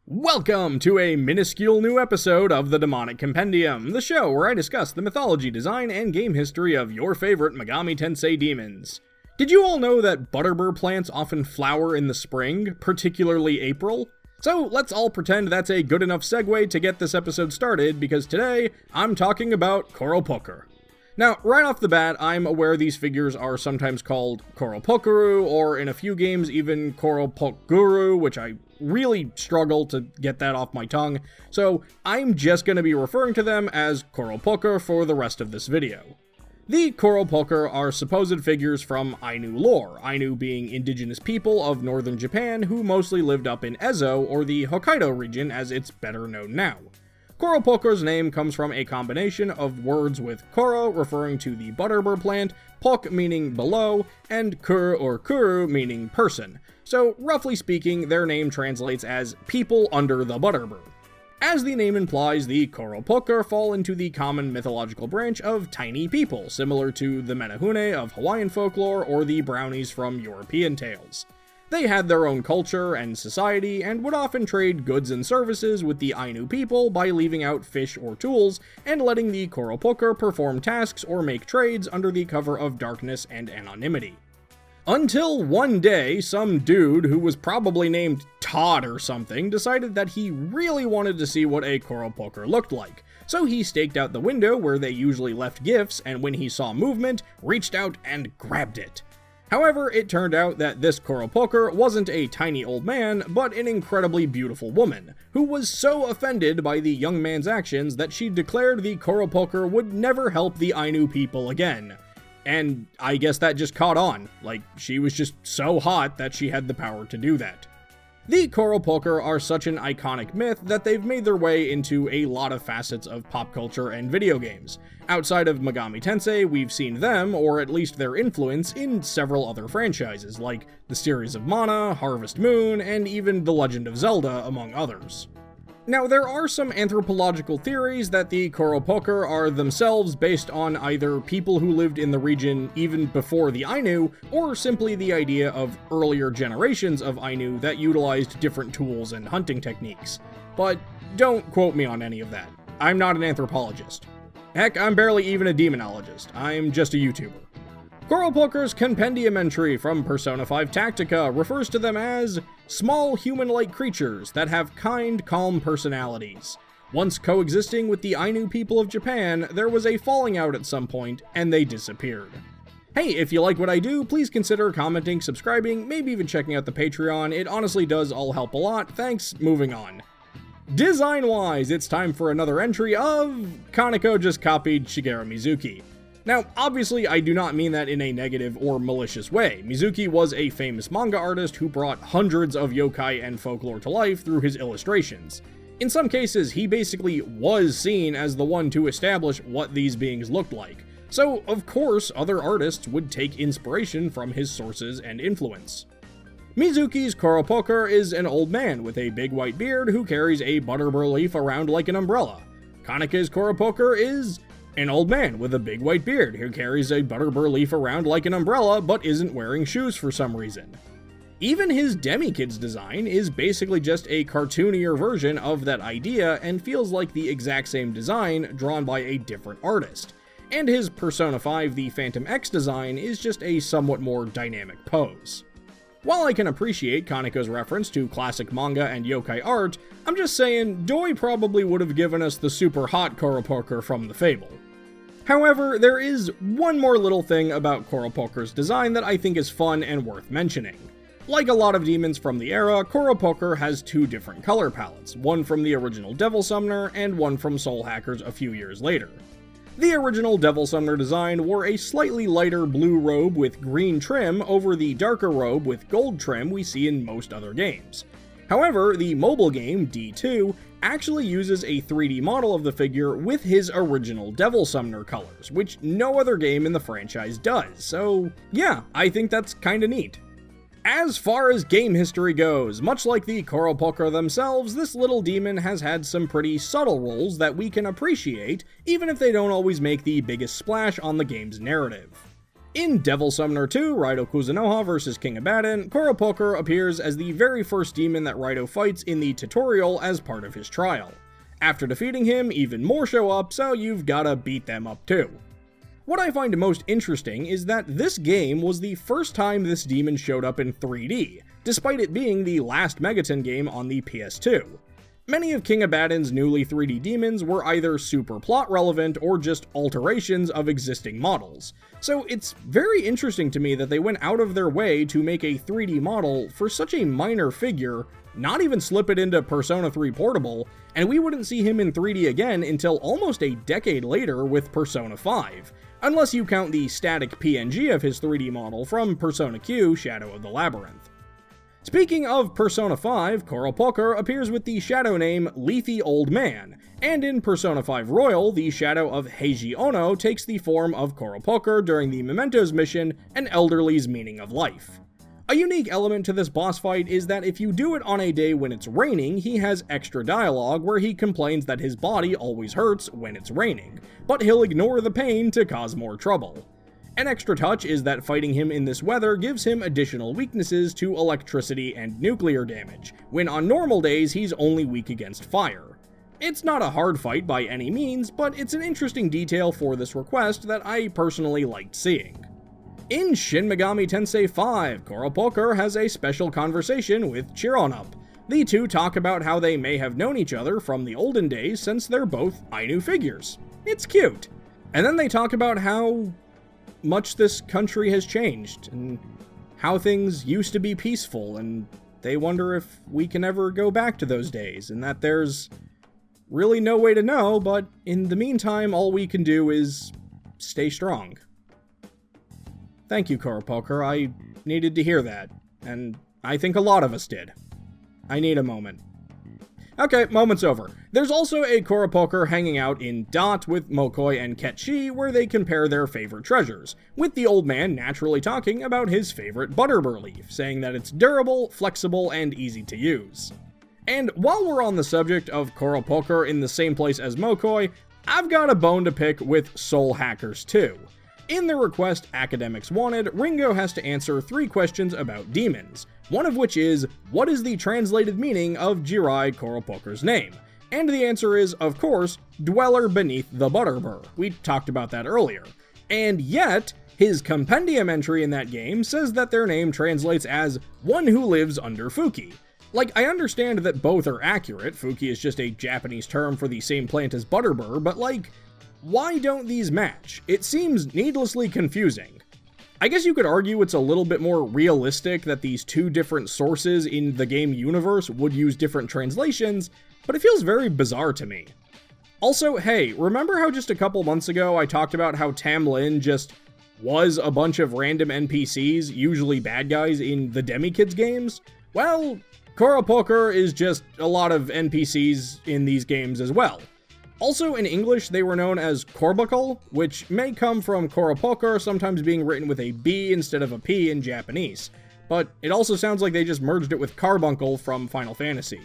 Welcome to a minuscule new episode of the Demonic Compendium, the show where I discuss the mythology, design, and game history of your favorite Megami Tensei demons. Did you all know that Butterbur plants often flower in the spring, particularly April? So let's all pretend that's a good enough segue to get this episode started, because today I'm talking about Koropokkur. Now, right off the bat, I'm aware these figures are sometimes called Koropokkur, or in a few games even Koropokkuru, which I really struggle to get that off my tongue, so I'm just going to be referring to them as Koropokkur for the rest of this video. The Koropokkur are supposed figures from Ainu lore, Ainu being indigenous people of northern Japan who mostly lived up in Ezo, or the Hokkaido region as it's better known now. Koropokkur's name comes from a combination of words with Koro referring to the Butterbur plant, Pok meaning below, and Kur or Kuru meaning person. So roughly speaking, their name translates as people under the Butterbur. As the name implies, the Koropokkur fall into the common mythological branch of tiny people, similar to the Menehune of Hawaiian folklore or the brownies from European tales. They had their own culture and society, and would often trade goods and services with the Ainu people by leaving out fish or tools, and letting the Koropokkur perform tasks or make trades under the cover of darkness and anonymity. Until one day, some dude who was probably named Todd or something decided that he really wanted to see what a Koropokkur looked like. So he staked out the window where they usually left gifts, and when he saw movement, reached out and grabbed it. However, it turned out that this Koropokkur wasn't a tiny old man, but an incredibly beautiful woman, who was so offended by the young man's actions that she declared the Koropokkur would never help the Ainu people again. And I guess that just caught on, like she was just so hot that she had the power to do that. The Koropokkur are such an iconic myth that they've made their way into a lot of facets of pop culture and video games. Outside of Megami Tensei, we've seen them, or at least their influence, in several other franchises, like the series of Mana, Harvest Moon, and even The Legend of Zelda, among others. Now, there are some anthropological theories that the Koropokkur are themselves based on either people who lived in the region even before the Ainu, or simply the idea of earlier generations of Ainu that utilized different tools and hunting techniques. But don't quote me on any of that. I'm not an anthropologist. Heck, I'm barely even a demonologist. I'm just a YouTuber. Koropokkur's compendium entry from Persona 5 Tactica refers to them as small human-like creatures that have kind, calm personalities. Once coexisting with the Ainu people of Japan, there was a falling out at some point, and they disappeared. Hey, if you like what I do, please consider commenting, subscribing, maybe even checking out the Patreon. It honestly does all help a lot. Thanks, moving on. Design-wise, it's time for another entry of Kaneko just copied Shigeru Mizuki. Now, obviously, I do not mean that in a negative or malicious way. Mizuki was a famous manga artist who brought hundreds of yokai and folklore to life through his illustrations. In some cases, he basically was seen as the one to establish what these beings looked like. So, of course, other artists would take inspiration from his sources and influence. Mizuki's Koropokkur is an old man with a big white beard who carries a Butterbur leaf around like an umbrella. Kaneke's Koropokkur is an old man with a big white beard who carries a Butterbur leaf around like an umbrella but isn't wearing shoes for some reason. Even his Demikid's design is basically just a cartoonier version of that idea and feels like the exact same design drawn by a different artist. And his Persona 5 The Phantom X design is just a somewhat more dynamic pose. While I can appreciate Kaneko's reference to classic manga and yokai art, I'm just saying Doi probably would have given us the super hot Koropokkur from the Fable. However, there is one more little thing about Koropokkur's design that I think is fun and worth mentioning. Like a lot of demons from the era, Koropokkur has two different color palettes, one from the original Devil Summoner and one from Soul Hackers a few years later. The original Devil Summoner design wore a slightly lighter blue robe with green trim over the darker robe with gold trim we see in most other games. However, the mobile game, D2, actually uses a 3D model of the figure with his original Devil Summoner colors, which no other game in the franchise does, so yeah, I think that's kinda neat. As far as game history goes, much like the Koropokkur themselves, this little demon has had some pretty subtle roles that we can appreciate, even if they don't always make the biggest splash on the game's narrative. In Devil Summoner 2, Raidou Kuzunoha vs King Abaddon, Koropokkur appears as the very first demon that Raidou fights in the tutorial as part of his trial. After defeating him, even more show up, so you've gotta beat them up too. What I find most interesting is that this game was the first time this demon showed up in 3D, despite it being the last Megaton game on the PS2. Many of King Abaddon's newly 3D demons were either super plot relevant or just alterations of existing models, so it's very interesting to me that they went out of their way to make a 3D model for such a minor figure, not even slip it into Persona 3 Portable, and we wouldn't see him in 3D again until almost a decade later with Persona 5, unless you count the static PNG of his 3D model from Persona Q Shadow of the Labyrinth. Speaking of Persona 5, Koropokkur appears with the shadow name Leafy Old Man, and in Persona 5 Royal, the shadow of Heiji Ono takes the form of Koropokkur during the Mementos mission, An Elderly's Meaning of Life. A unique element to this boss fight is that if you do it on a day when it's raining, he has extra dialogue where he complains that his body always hurts when it's raining, but he'll ignore the pain to cause more trouble. An extra touch is that fighting him in this weather gives him additional weaknesses to electricity and nuclear damage, when on normal days he's only weak against fire. It's not a hard fight by any means, but it's an interesting detail for this request that I personally liked seeing. In Shin Megami Tensei 5, Koropokkur has a special conversation with Chironup. The two talk about how they may have known each other from the olden days since they're both Ainu figures. It's cute. And then they talk about how much this country has changed, and how things used to be peaceful, and they wonder if we can ever go back to those days, and that there's really no way to know, but in the meantime, all we can do is stay strong. Thank you, Koropokkur. I needed to hear that, and I think a lot of us did. I need a moment. Okay, moment's over. There's also a Koropokkur hanging out in Dot with Mokoi and Ketchi where they compare their favorite treasures, with the old man naturally talking about his favorite Butterbur leaf, saying that it's durable, flexible, and easy to use. And while we're on the subject of Koropokkur in the same place as Mokoi, I've got a bone to pick with Soul Hackers 2. In the request Academics wanted, Ringo has to answer 3 questions about demons, one of which is, what is the translated meaning of Jirai Koropokkur's name? And the answer is, of course, Dweller Beneath the Butterbur. We talked about that earlier. And yet, his compendium entry in that game says that their name translates as one who lives under Fuki. Like, I understand that both are accurate, Fuki is just a Japanese term for the same plant as Butterbur, but like, why don't these match? It seems needlessly confusing. I guess you could argue it's a little bit more realistic that these two different sources in the game universe would use different translations, but it feels very bizarre to me. Also, hey, remember how just a couple months ago I talked about how Tam Lin just was a bunch of random NPCs, usually bad guys, in the Demi-Kids games? Well, Koropokkur is just a lot of NPCs in these games as well. Also, in English, they were known as Koropokkur, which may come from Koropokkur sometimes being written with a B instead of a P in Japanese, but it also sounds like they just merged it with Carbuncle from Final Fantasy.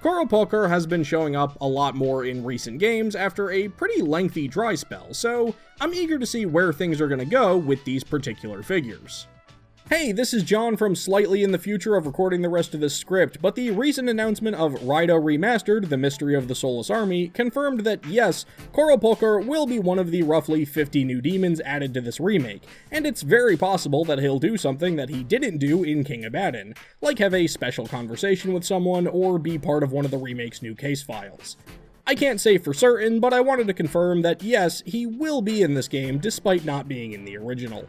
Koropokkur has been showing up a lot more in recent games after a pretty lengthy dry spell, so I'm eager to see where things are going to go with these particular figures. Hey, this is John from slightly in the future of recording the rest of this script, but the recent announcement of Raidou Remastered, The Mystery of the Soulless Army, confirmed that yes, Koropokkur will be one of the roughly 50 new demons added to this remake, and it's very possible that he'll do something that he didn't do in King Abaddon, like have a special conversation with someone or be part of one of the remake's new case files. I can't say for certain, but I wanted to confirm that yes, he will be in this game despite not being in the original.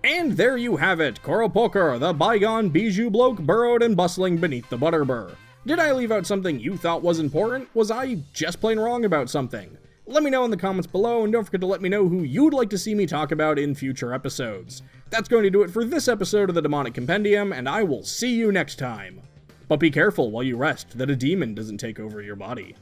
And there you have it, Koropokkur, the bygone bijou bloke burrowed and bustling beneath the Butterbur. Did I leave out something you thought was important? Was I just plain wrong about something? Let me know in the comments below, and don't forget to let me know who you'd like to see me talk about in future episodes. That's going to do it for this episode of the Demonic Compendium, and I will see you next time. But be careful while you rest that a demon doesn't take over your body.